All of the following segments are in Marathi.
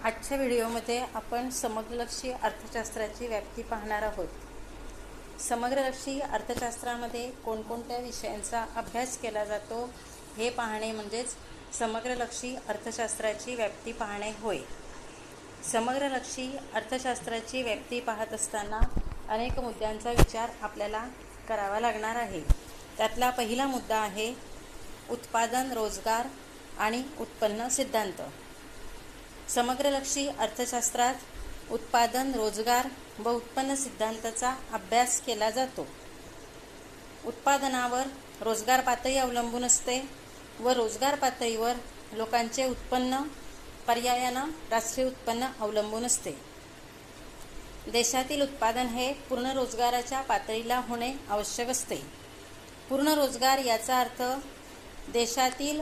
आजच्या व्हिडिओमध्ये आपण समग्रलक्षी अर्थशास्त्राची व्याप्ती पाहणार आहोत. समग्रलक्षी अर्थशास्त्रामध्ये कोणकोणत्या विषयांचा अभ्यास केला जातो हे पाहणे म्हणजेच समग्रलक्षी अर्थशास्त्राची व्याप्ती पाहणे होय. समग्रलक्षी अर्थशास्त्राची व्याप्ती पाहत असताना अनेक मुद्द्यांचा विचार आपल्याला करावा लागणार आहे. त्यातला पहिला मुद्दा आहे उत्पादन, रोजगार आणि उत्पन्न सिद्धांत. समग्रलक्षी अर्थशास्त्रात उत्पादन, रोजगार व उत्पन्न सिद्धांताचा अभ्यास केला जातो. उत्पादनावर रोजगार पातळी अवलंबून असते व रोजगार पातळीवर लोकांचे उत्पन्न, पर्यायानं राष्ट्रीय उत्पन्न अवलंबून असते. देशातील उत्पादन हे पूर्ण रोजगाराच्या पातळीला होणे आवश्यक असते. पूर्ण रोजगार याचा अर्थ देशातील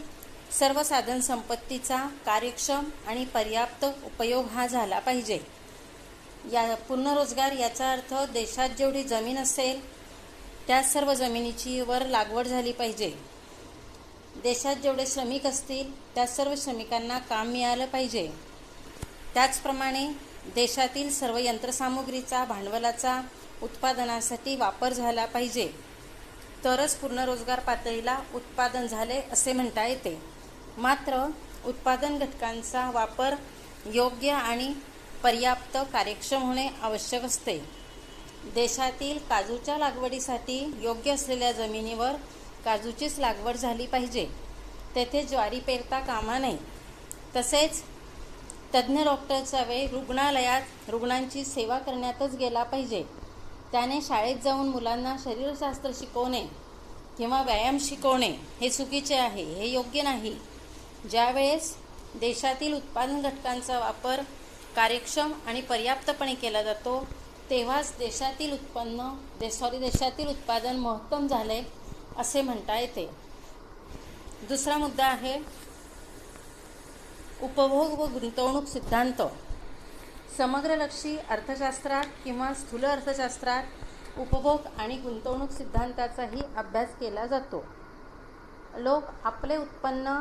सर्व साधन संपत्तीचा कार्यक्षम आणि पर्याप्त उपयोग हा झाला पाहिजे. या पूर्ण रोजगार याचा अर्थ देशात जेवढी जमीन असेल त्या सर्व जमिनीची वर लागवड झाली पाहिजे. देशात जेवढे श्रमिक असतील त्या सर्व श्रमिकांना काम मिळालं पाहिजे. त्याचप्रमाणे देशातील सर्व यंत्रसामुग्रीचा, भांडवलाचा उत्पादनासाठी वापर झाला पाहिजे. तरच पूर्ण रोजगार पातळीला उत्पादन झाले असे म्हणता येते. मात्र उत्पादन घटकांचा वापर योग्य आणि पर्याप्त कार्यक्षम होणे आवश्यक असते. देशातील काजूच्या लागवडीसाठी योग्य असलेल्या जमिनीवर काजूचीच लागवड झाली पाहिजे. तेथे ज्वारी पेरता कामा नये. तसेच तज्ज्ञ डॉक्टरचा वेळ रुग्णालयात रुग्णांची सेवा करण्यातच गेला पाहिजे. त्याने शाळेत जाऊन मुलांना शरीरशास्त्र शिकवणे किंवा व्यायाम शिकवणे हे चुकीचे आहे, हे योग्य नाही. ज्यावेळेस देशातील उत्पादन घटकांचा वापर कार्यक्षम आणि पर्याप्तपणे केला जातो तेव्हाच देशातील उत्पादन महत्तम झाले असे म्हणता येते. दुसरा मुद्दा आहे उपभोग व गुंतवणूक सिद्धांत. समग्रलक्षी अर्थशास्त्रात किंवा स्थूल अर्थशास्त्रात उपभोग आणि गुंतवणूक सिद्धांताचाही अभ्यास केला जातो. लोक आपले उत्पन्न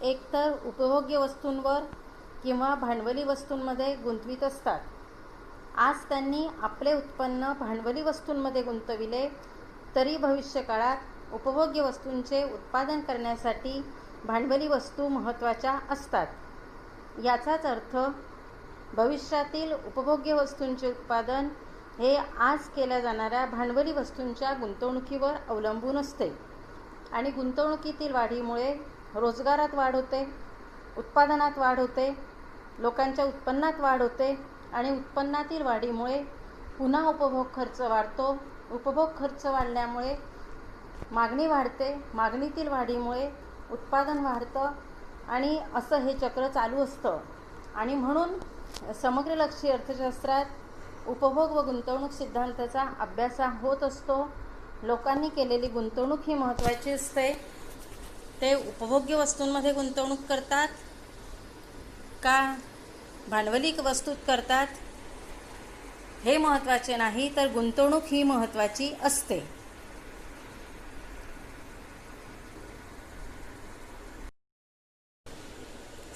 एकतर उपभोग्य वस्तूंवर किंवा भांडवली वस्तूंमध्ये गुंतवित असतात. आज त्यांनी आपले उत्पन्न भांडवली वस्तूंमध्ये गुंतविले तरी भविष्यकाळात उपभोग्य वस्तूंचे उत्पादन करण्यासाठी भांडवली वस्तू महत्त्वाच्या असतात. याचाच अर्थ भविष्यातील उपभोग्य वस्तूंचे उत्पादन हे आज केल्या जाणाऱ्या भांडवली वस्तूंच्या गुंतवणुकीवर अवलंबून असते. आणि गुंतवणुकीतील वाढीमुळे रोजगारात वाढ होते, उत्पादनात वाढ होते, लोकांच्या उत्पन्नात वाढ होते आणि उत्पन्नातील वाढीमुळे पुन्हा उपभोग खर्च वाढतो. उपभोग खर्च वाढल्यामुळे मागणी वाढते, मागणीतील वाढीमुळे उत्पादन वाढतं आणि असं हे चक्र चालू असतं. आणि म्हणून समग्रलक्षी अर्थशास्त्रात उपभोग व गुंतवणूक सिद्धांताचा अभ्यास होत असतो. लोकांनी केलेली गुंतवणूक ही महत्त्वाची असते. ते उपभोग्य वस्तूंमध्ये गुंतवणूक करतात का भांडवली वस्तूत करतात हे महत्त्वाचे नाही, तर गुंतवणूक ही महत्त्वाची असते.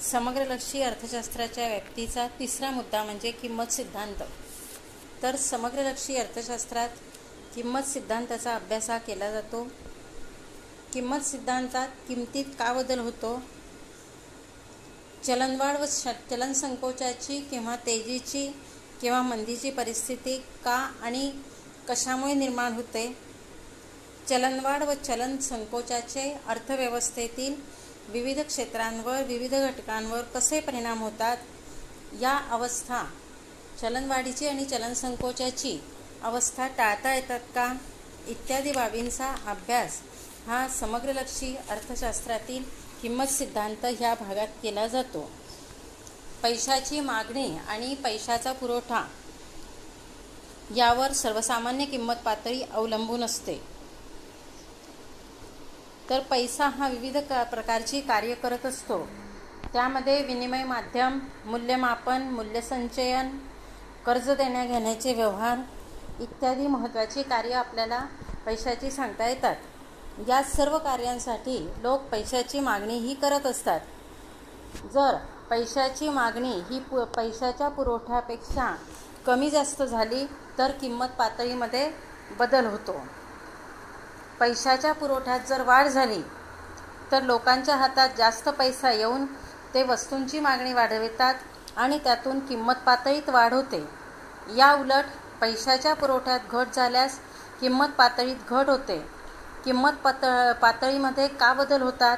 समग्रलक्षी अर्थशास्त्राच्या व्याप्तीचा तिसरा मुद्दा म्हणजे किंमत सिद्धांत. तर समग्रलक्षी अर्थशास्त्रात किंमत सिद्धांताचा अभ्यास केला जातो. किंमत सिद्धांतात किमतीत का बदल होतो, चलनवाढ व चलन संकोचाची किंवा तेजीची किंवा मंदीची परिस्थिती का आणि कशामुळे निर्माण होते, चलनवाढ व चलन संकोचाचे अर्थव्यवस्थेतील विविध क्षेत्रांवर, विविध घटकांवर कसे परिणाम होतात, या अवस्था चलनवाढीची आणि चलन संकोचाची अवस्था टाळता येतात का, इत्यादी बाबींचा अभ्यास हा समग्रलक्षी अर्थशास्त्रातील किंमत सिद्धांत ह्या भागात केला जातो. पैशाची मागणी आणि पैशाचा पुरवठा यावर सर्वसामान्य किंमत पातळी अवलंबून असते. तर पैसा हा विविध प्रकारची कार्य करत असतो. त्यामध्ये विनिमय माध्यम, मूल्यमापन, मूल्यसंचयन, कर्ज देण्या घेण्याचे व्यवहार इत्यादी महत्त्वाची कार्य आपल्याला पैशाची सांगता येतात. या सर्व कार्यांसाठी लोक पैशाची मागणीही करत असतात. जर पैशाची मागणी ही पैशाच्या पुरवठ्यापेक्षा कमी जास्त झाली तर किंमत पातळीमध्ये बदल होतो. पैशाच्या पुरवठ्यात जर वाढ झाली तर लोकांच्या हातात जास्त पैसा येऊन ते वस्तूंची मागणी वाढवितात आणि त्यातून किंमत पातळीत वाढ होते. या उलट पैशाच्या पुरवठ्यात घट झाल्यास किंमत पातळीत घट होते. किंमत पातळीमध्ये का बदल होतात,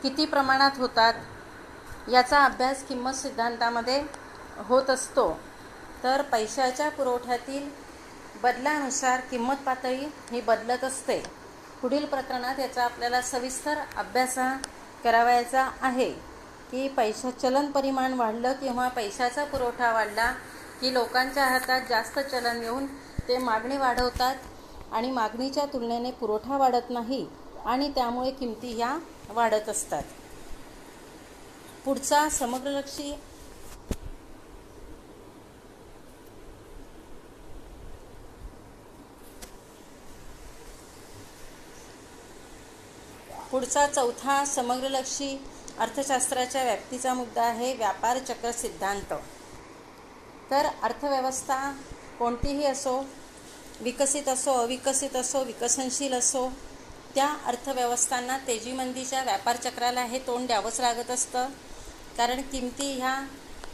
किती प्रमाणात होतात याचा अभ्यास किंमत सिद्धांतामध्ये होत असतो. तर पैशाच्या पुरवठ्यातील बदलानुसार किंमत पातळी ही बदलत असते. पुढील प्रकरणात याचा आपल्याला सविस्तर अभ्यास करावयाचा आहे की चलन परिमाण वाढलं किंवा पैशाचा पुरवठा वाढला की लोकांच्या हातात जास्त चलन येऊन ते मागणी वाढवतात आणि मागणीच्या तुलनेने पुरवठा वाढत नाही आणि त्यामुळे किमती ह्या वाढत असतात. पुढचा समग्रलक्षी चौथा समग्रलक्षी अर्थशास्त्राच्या व्याप्तीचा मुद्दा आहे व्यापार चक्र सिद्धांत. तर अर्थव्यवस्था कोणतीही असो, विकसित असो, अविकसित असो, विकसनशील असो, त्या अर्थव्यवस्थांना तेजीमंदीच्या व्यापार चक्राला हे तोंड द्यावंच लागत असतं. कारण किमती ह्या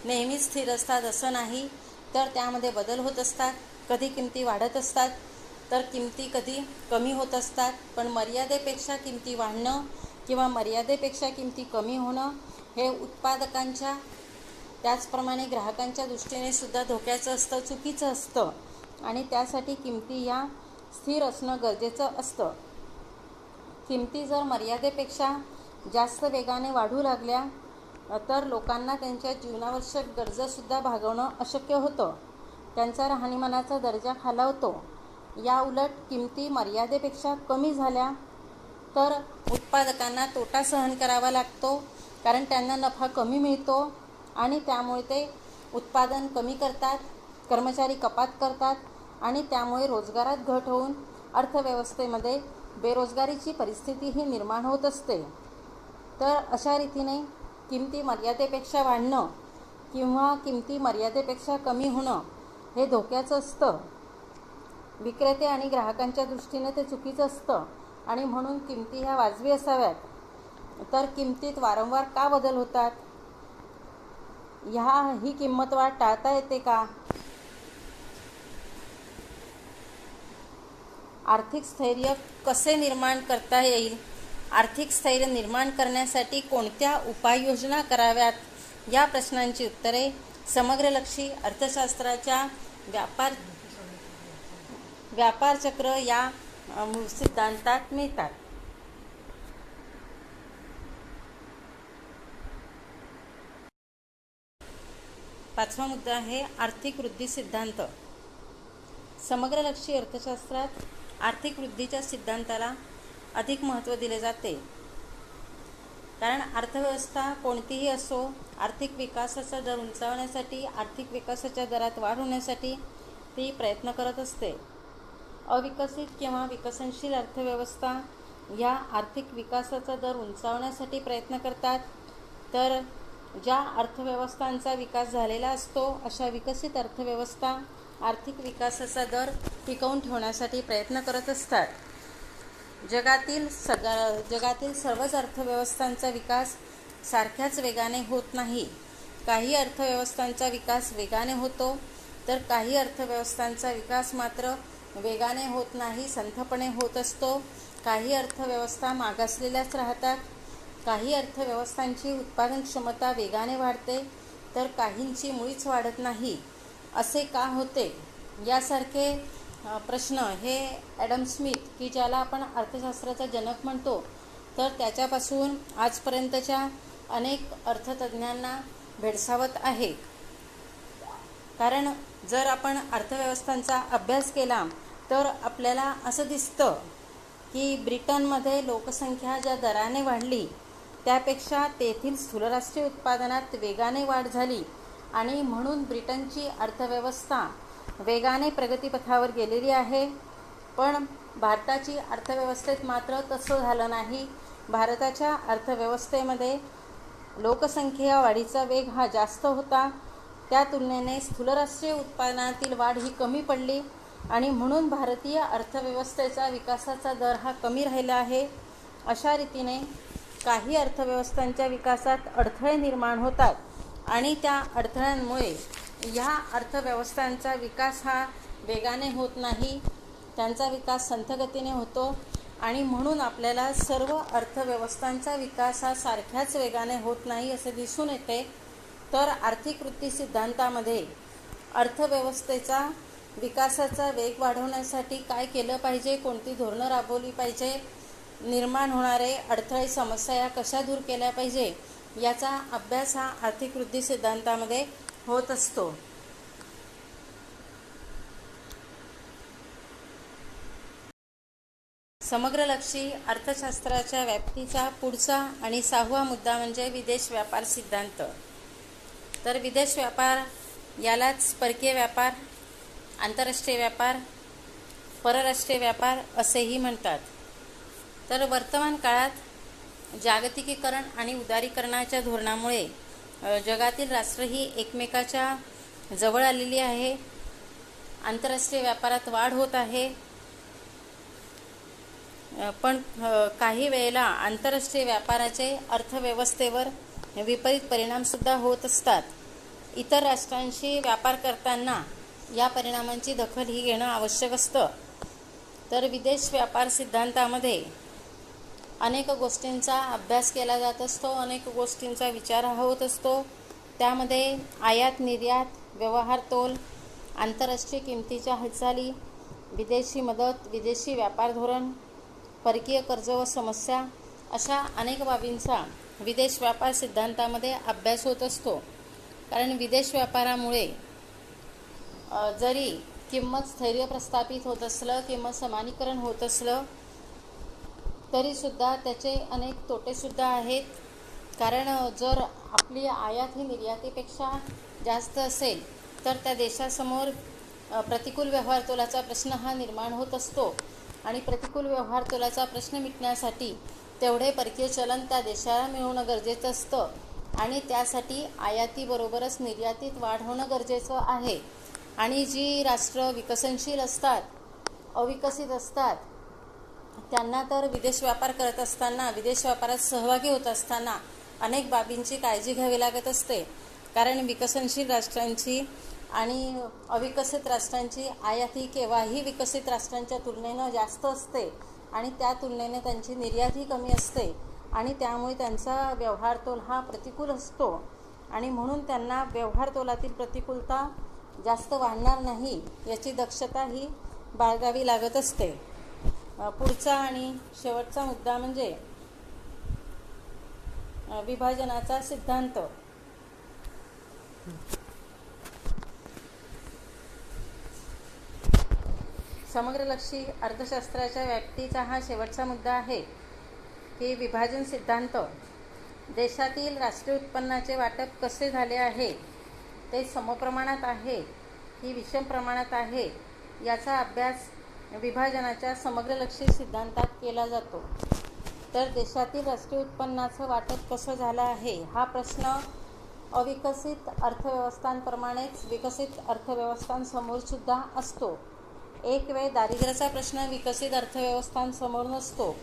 नेहमीच स्थिर असतात असं नाही, तर त्यामध्ये बदल होत असतात. कधी किमती वाढत असतात तर किमती कधी कमी होत असतात. पण मर्यादेपेक्षा किमती वाढणं किंवा मर्यादेपेक्षा किमती कमी होणं हे उत्पादकांच्या त्याचप्रमाणे ग्राहकांच्या दृष्टीने सुद्धा धोक्याचं असतं, चुकीचं असतं आणि त्यासाठी किमती या स्थिर असणं गरजेचं असतं. किमती जर मर्यादेपेक्षा जास्त वेगाने वाढू लागल्या तर लोकांना त्यांच्या जीवनावश्यक गरजासुद्धा भागवणं अशक्य होतं. त्यांचा राहणीमानाचा दर्जा खालावतो. या उलट किमती मर्यादेपेक्षा कमी झाल्या तर उत्पादकांना तोटा सहन करावा लागतो, कारण त्यांना नफा कमी मिळतो आणि त्यामुळे ते उत्पादन कमी करतात, कर्मचारी कपात करतात आणि त्यामुळे रोजगारात घट होऊन अर्थव्यवस्थेमध्ये बेरोजगारीची परिस्थितीही निर्माण होत असते. तर अशा रीतीने किमती मर्यादेपेक्षा वाढणं किंवा किमती मर्यादेपेक्षा कमी होणं हे धोक्याचं असतं. विक्रेते आणि ग्राहकांच्या दृष्टीने ते चुकीचं असतं आणि म्हणून किमती ह्या वाजवी असाव्यात. तर किमतीत वारंवार का बदल होतात, ही किंमत वाढ टाळता येते का? आर्थिक स्थैर्य कसे निर्माण करता येईल? आर्थिक स्थैर्य निर्माण करण्यासाठी कोणत्या उपाययोजना कराव्यात? या प्रश्नांची उत्तरे समग्रलक्षी अर्थशास्त्राच्या व्यापार चक्र या मूळ सिद्धांतात मिळतात. पाचवा मुद्दा आहे आर्थिक वृद्धी सिद्धांत. समग्रलक्षी अर्थशास्त्रात आर्थिक वृद्धीच्या सिद्धांताला अधिक महत्त्व दिले जाते. कारण अर्थव्यवस्था कोणतीही असो, आर्थिक विकासाचा दर उंचावण्यासाठी, आर्थिक विकासाच्या दरात वाढ होण्यासाठी ती प्रयत्न करत असते. अविकसित किंवा विकसनशील अर्थव्यवस्था या आर्थिक विकासाचा दर उंचावण्यासाठी प्रयत्न करतात. तर ज्या अर्थव्यवस्थांचा विकास झालेला असतो अशा विकसित अर्थव्यवस्था आर्थिक विकासाचा दर टिकवून ठेवण्यासाठी प्रयत्न करत असतात. जगातील सर्वच अर्थव्यवस्थांचा विकास सारख्याच वेगाने होत नाही. काही अर्थव्यवस्थांचा विकास वेगाने होतो तर काही अर्थव्यवस्थांचा विकास मात्र वेगाने होत नाही, संथपणे होत असतो. काही अर्थव्यवस्था मागासलेल्याच राहतात. काही अर्थव्यवस्थांची उत्पादन क्षमता वेगाने वाढते तर काहींची मुळीच वाढत नाही. असे का होते? यासारखे प्रश्न हे ॲडम स्मिथ, की ज्याला आपण अर्थशास्त्राचा जनक म्हणतो, तर त्याच्यापासून आजपर्यंतच्या अनेक अर्थतज्ज्ञांना भेडसावत आहे. कारण जर आपण अर्थव्यवस्थांचा अभ्यास केला तर आपल्याला असं दिसतं की ब्रिटनमध्ये लोकसंख्या ज्या दराने वाढली त्यापेक्षा तेथील स्थूलराष्ट्रीय उत्पादनात वेगाने वाढ झाली आणि म्हणून ब्रिटनची अर्थव्यवस्था वेगाने प्रगतीपथावर गेलेली आहे. पण भारताची अर्थव्यवस्थेत मात्र तसं झालं नाही. भारताच्या अर्थव्यवस्थेमध्ये लोकसंख्या वाढीचा वेग हा जास्त होता, त्या तुलनेने स्थूल राष्ट्रीय उत्पादनातील वाढ ही कमी पडली आणि म्हणून भारतीय अर्थव्यवस्थेचा विकासाचा दर हा कमी राहिला आहे. अशा रीतीने काही अर्थव्यवस्थांच्या विकासात अडथळे निर्माण होतात आणि त्या अडथळ्यांमुळे ह्या अर्थव्यवस्थांचा विकास हा वेगाने होत नाही, त्यांचा विकास संथगतीने होतो आणि म्हणून आपल्याला सर्व अर्थव्यवस्थांचा विकास हा सारख्याच वेगाने होत नाही असे दिसून येते. तर आर्थिक वृत्ती सिद्धांतामध्ये अर्थव्यवस्थेचा विकासाचा वेग वाढवण्यासाठी काय केलं पाहिजे, कोणती धोरणं राबवली पाहिजे, निर्माण होणारे अडथळे समस्या या कशा दूर केल्या पाहिजे याचा अभ्यास हा आर्थिक वृद्धी सिद्धांतामध्ये होत असतो. समग्रलक्षी अर्थशास्त्राच्या व्याप्तीचा पुढचा आणि 6वा मुद्दा म्हणजे विदेश व्यापार सिद्धांत. तर विदेश व्यापार यालाच परकीय व्यापार, आंतरराष्ट्रीय व्यापार, परराष्ट्रीय व्यापार असेही म्हणतात. तर वर्तमान काळात जागतिकीकरण आणि उदारीकरणाच्या धोरणामुळे जगातील राष्ट्र ही एकमेकाच्या जवळ आलेली आहे. आंतरराष्ट्रीय व्यापारात वाढ होत आहे, पण काही वेळेला आंतरराष्ट्रीय व्यापाराचे अर्थव्यवस्थेवर विपरीत परिणामसुद्धा होत असतात. इतर राष्ट्रांशी व्यापार करताना या परिणामांची दखल ही घेणं आवश्यक असतं. तर विदेश व्यापार सिद्धांतामध्ये अनेक गोष्टींचा अभ्यास केला जात असतो, अनेक गोष्टींचा विचार होत असतो. त्यामध्ये आयात निर्यात, व्यवहार तोल, आंतरराष्ट्रीय किमतीच्या हालचाली, विदेशी मदत, विदेशी व्यापार धोरण, परकीय कर्ज व समस्या अशा अनेक बाबींचा विदेश व्यापार सिद्धांतामध्ये अभ्यास होत असतो. कारण विदेश व्यापारामुळे जरी किंमत स्थैर्य प्रस्थापित होत असलं, किंमत समानीकरण होत असलं, तरीसुद्धा त्याचे अनेक तोटेसुद्धा आहेत. कारण जर आपली आयात ही निर्यातीपेक्षा जास्त असेल तर त्या देशासमोर प्रतिकूल व्यवहार तोलाचा प्रश्न हा निर्माण होत असतो आणि प्रतिकूल व्यवहार तोलाचा प्रश्न मिटण्यासाठी तेवढे परकीय चलन त्या देशाला मिळवणं गरजेचं असतं आणि त्यासाठी आयातीबरोबरच निर्यातीत वाढ होणं गरजेचं आहे. आणि जी राष्ट्र विकसनशील असतात, अविकसित असतात, त्यांना तर विदेश व्यापार करत असताना, विदेश व्यापारात सहभागी होत असताना अनेक बाबींची काळजी घ्यावी लागत असते. कारण विकसनशील राष्ट्रांची आणि अविकसित राष्ट्रांची आयात ही केव्हाही विकसित राष्ट्रांच्या तुलनेनं जास्त असते आणि त्या तुलनेने त्यांची निर्यातही कमी असते आणि त्यामुळे त्यांचा व्यवहार तोल हा प्रतिकूल असतो आणि म्हणून त्यांना व्यवहार तोलातील प्रतिकूलता जास्त वाढणार नाही याची दक्षता ही बाळगावी लागत असते. पुढचा आणि शेवटचा मुद्दा म्हणजे विभाजनाचा सिद्धांत. समग्रलक्षी अर्थशास्त्राच्या व्याप्तीचा हा शेवटचा मुद्दा आहे की विभाजन सिद्धांत. देशातील राष्ट्रीय उत्पन्नाचे वाटप कसे झाले आहे, ते समप्रमाणात आहे की विषम प्रमाणात आहे, याचा अभ्यास विभाजनाच्या समग्रलक्षी सिद्धांतात केला जातो. तर देशातील राष्ट्रीय उत्पन्नाचं वाटप कसं झालं आहे हा प्रश्न अविकसित अर्थव्यवस्थांप्रमाणेच विकसित अर्थव्यवस्थांसमोरसुद्धा असतो. एक वेळ दारिद्र्याचा प्रश्न विकसित अर्थव्यवस्थांसमोर नसतो,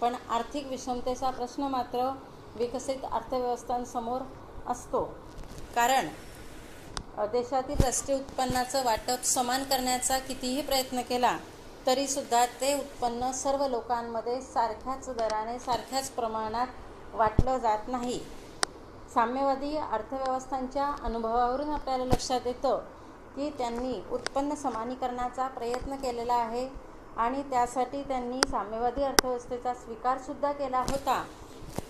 पण आर्थिक विषमतेचा प्रश्न मात्र विकसित अर्थव्यवस्थांसमोर असतो. कारण देशातील राष्ट्रीय उत्पन्नाचं वाटप समान करण्याचा कितीही प्रयत्न केला तरीसुद्धा ते उत्पन्न सर्व लोकांमध्ये सारख्याच दराने, सारख्याच प्रमाणात वाटलं जात नाही. साम्यवादी अर्थव्यवस्थांच्या अनुभवावरून आपल्याला लक्षात येतं की त्यांनी उत्पन्न समानीकरणाचा प्रयत्न केलेला आहे आणि त्यासाठी त्यांनी साम्यवादी अर्थव्यवस्थेचा स्वीकारसुद्धा केला होता.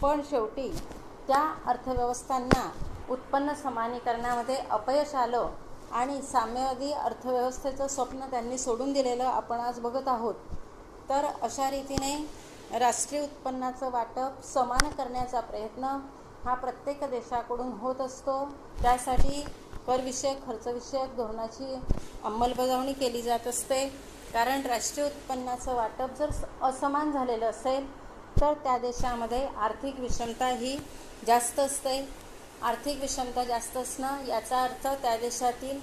पण शेवटी त्या अर्थव्यवस्थांना उत्पन्न समानीकरणामध्ये अपयश आलं आणि साम्यवादी अर्थव्यवस्थेचं स्वप्न त्यांनी सोडून दिलेलं आपण आज बघत आहोत. तर अशा रीतीने राष्ट्रीय उत्पन्नाचं वाटप समान करण्याचा प्रयत्न हा प्रत्येक देशाकडून होत असतो. त्यासाठी करविषयक, खर्चविषयक धोरणाची अंमलबजावणी केली जात असते. कारण राष्ट्रीय उत्पन्नाचं वाटप जर असमान झालेलं असेल तर त्या देशामध्ये आर्थिक विषमता ही जास्त असते. आर्थिक विषमता जास्त असणं याचा अर्थ त्या देशातील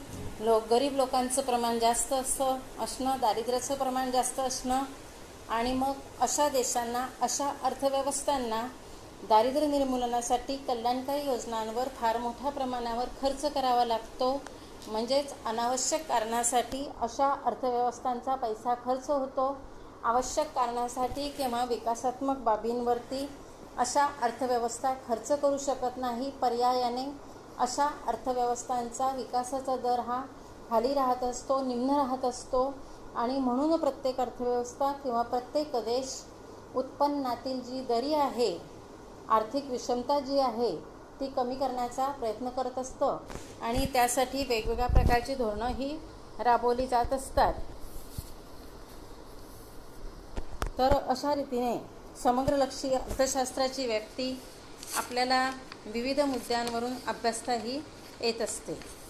गरीब लोकांचं प्रमाण जास्त असणं, दारिद्र्याचं प्रमाण जास्त असणं. आणि मग अशा देशांना, अशा अर्थव्यवस्थांना दारिद्र्य निर्मूलनासाठी कल्याणकारी योजनांवर फार मोठ्या प्रमाणावर खर्च करावा लागतो. म्हणजेच अनावश्यक कारणासाठी अशा अर्थव्यवस्थांचा पैसा खर्च होतो. आवश्यक कारणासाठी किंवा विकासात्मक बाबींवरती अशा अर्थव्यवस्था खर्च करू शकत नाही. पर्यायाने अशा अर्थव्यवस्थांचा विकासाचा दर हा खाली राहत असतो, निम्न राहत असतो. आणि म्हणून प्रत्येक अर्थव्यवस्था किंवा प्रत्येक देश उत्पन्नातील जी दरी आहे, आर्थिक विषमता जी आहे ती कमी करण्याचा प्रयत्न करत असतं. आणि त्यासाठी वेगवेगळ्या प्रकारची धोरणं ही राबवली जात असतात. तर अशा रीतीने समग्रलक्षी अर्थशास्त्राची व्याप्ती आपल्याला विविध मुद्द्यांवरून अभ्यासताही येत असते.